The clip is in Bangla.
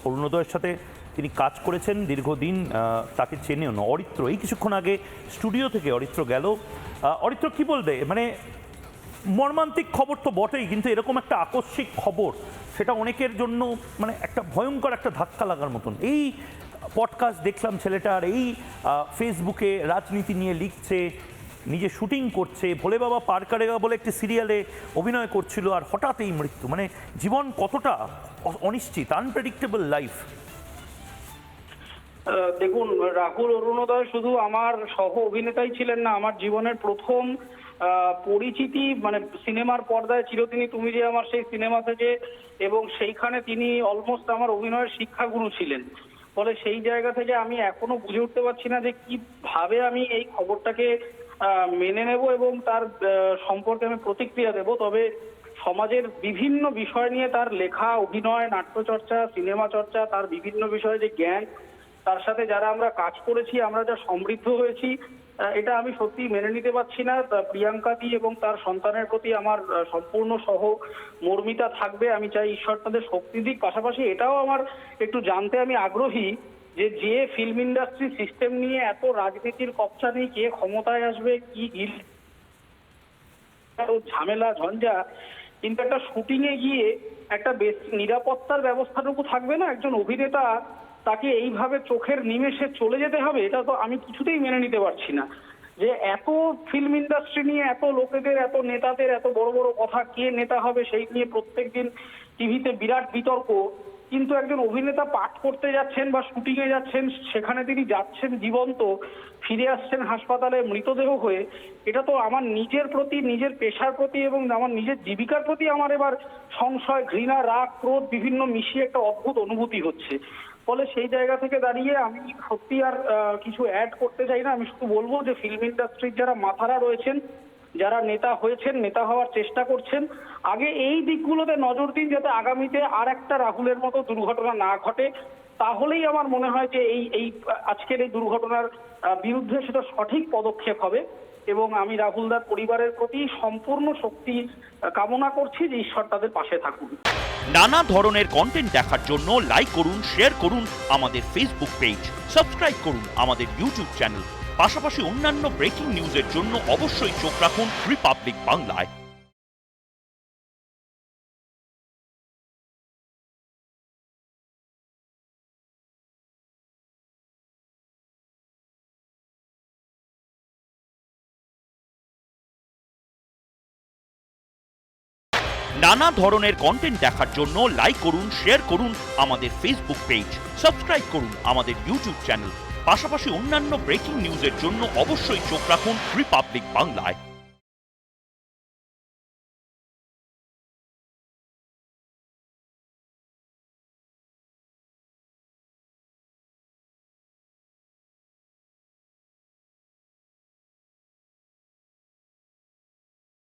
অরুণোদয়ের সাথে তিনি কাজ করেছেন দীর্ঘদিন, তাকে চেনেন। অরিত্র এই কিছুক্ষণ আগে স্টুডিও থেকে অরিত্র গেল। অরিত্র কি বলবে, মানে মর্মান্তিক খবর তো বটেই, কিন্তু এরকম একটা আকস্মিক খবর, সেটা অনেকের জন্য মানে একটা ভয়ঙ্কর একটা ধাক্কা লাগার মতন। এই পডকাস্ট দেখলাম ছেলেটার, এই ফেসবুকে রাজনীতি নিয়ে লিখছে, নিজে শুটিং করছে, ভোলে বাবা পার কারেগা বলে একটি সিরিয়ালে অভিনয় করছিল, আর হঠাৎ এই মৃত্যু। মানে জীবন কতটা অনিশ্চিত, আনপ্রেডিক্টেবল লাইফ। দেখুন, রাহুল অরুণোদয় শুধু আমার সহ অভিনেতাই ছিলেন না, আমার জীবনের প্রথম পরিচিতি, মানে সিনেমার পর্দায় চিরদিনই তুমি যে আমার সেই সিনেমা থেকে, এবং সেইখানে তিনি অলমোস্ট আমার অভিনয়ের শিক্ষাগুরু ছিলেন। ফলে সেই জায়গা থেকে আমি এখনো বুঝে উঠতে পারছি না যে কিভাবে আমি এই খবরটাকে মেনে নেব এবং তার সম্পর্কে আমি প্রতিক্রিয়া দেব। তবে সমাজের বিভিন্ন বিষয় নিয়ে তার লেখা, অভিনয়, নাট্যচর্চা, সিনেমা চর্চা, তার বিভিন্ন বিষয়ে যে জ্ঞান, তার সাথে যারা আমরা কাজ করেছি, আমরা যা সমৃদ্ধ হয়েছি, এটা আমি সত্যি মেনে নিতে পারছি না। প্রিয়াঙ্কা দি এবং তার সন্তানের প্রতি আমার সম্পূর্ণ মর্মিতা থাকবে। আমি চাই ঈশ্বর তাদের শক্তি দিক। পাশাপাশি এটাও আমার একটু জানতে আমি আগ্রহী যে ফিল্ম ইন্ডাস্ট্রি সিস্টেম নিয়ে এত রাজনীতির কপচা নিয়ে কে ক্ষমতায় আসবে, কি ঝামেলা ঝঞ্ঝা, কিন্তু একটা শুটিং এ গিয়ে একটা বেশ নিরাপত্তার ব্যবস্থাটুকু থাকবে না? একজন অভিনেতা, তাকে এইভাবে চোখের নিমেষে চলে যেতে হবে, এটা তো আমি কিছুতেই মেনে নিতে পারছি না। যে এত ফিল্ম ইন্ডাস্ট্রি নিয়ে এত লোকেদের, এত নেতাদের এত বড় বড় কথা, কে নেতা হবে সেই নিয়ে প্রত্যেকদিন টিভিতে বিরাট বিতর্ক, কিন্তু একজন অভিনেতা পাঠ করতে যাচ্ছেন বা শুটিং এ যাচ্ছেন, সেখানে তিনি যাচ্ছেন জীবন্ত, ফিরে আসছেন হাসপাতালে মৃতদেহ হয়ে। এটা তো আমার নিজের প্রতি, নিজের পেশার প্রতি এবং আমার নিজের জীবিকার প্রতি আমার এবার সংশয়, ঘৃণা, রাগ, ক্রোধ বিভিন্ন মিশিয়ে একটা অদ্ভুত অনুভূতি হচ্ছে। ফলে সেই জায়গা থেকে দাঁড়িয়ে আমি সত্যি আর কিছু অ্যাড করতে চাই না। আমি শুধু বলবো যে ফিল্ম ইন্ডাস্ট্রির যারা মাথারা রয়েছেন, যারা নেতা হয়েছেন, নেতা হওয়ার চেষ্টা করছেন, আগে এই দিকগুলোতে নজর দিন, যাতে আগামীতে আর একটা রাহুলের মতো দুর্ঘটনা না ঘটে। তাহলেই আমার মনে হয় যে এই আজকের এই দুর্ঘটনার বিরুদ্ধে সেটা সঠিক পদক্ষেপ হবে। এবং আমি রাহুলদার পরিবারের প্রতি সম্পূর্ণ শক্তি কামনা করছি যে ঈশ্বর তাদের পাশে থাকুন। নানা ধরনের কন্টেন্ট দেখার জন্য লাইক করুন, শেয়ার করুন আমাদের ফেসবুক পেজ, সাবস্ক্রাইব করুন আমাদের ইউটিউব চ্যানেল। পাশাপাশি অন্যান্য ব্রেকিং নিউজের জন্য অবশ্যই চোখ রাখুন রিপাবলিক বাংলায়। নানা ধরনের কন্টেন্ট দেখার জন্য লাইক করুন, শেয়ার করুন আমাদের ফেসবুক পেজ, সাবস্ক্রাইব করুন আমাদের ইউটিউব চ্যানেল। পাশাপাশি অন্যান্য ব্রেকিং নিউজের জন্য অবশ্যই চোখ রাখুন রিপাবলিক বাংলায়।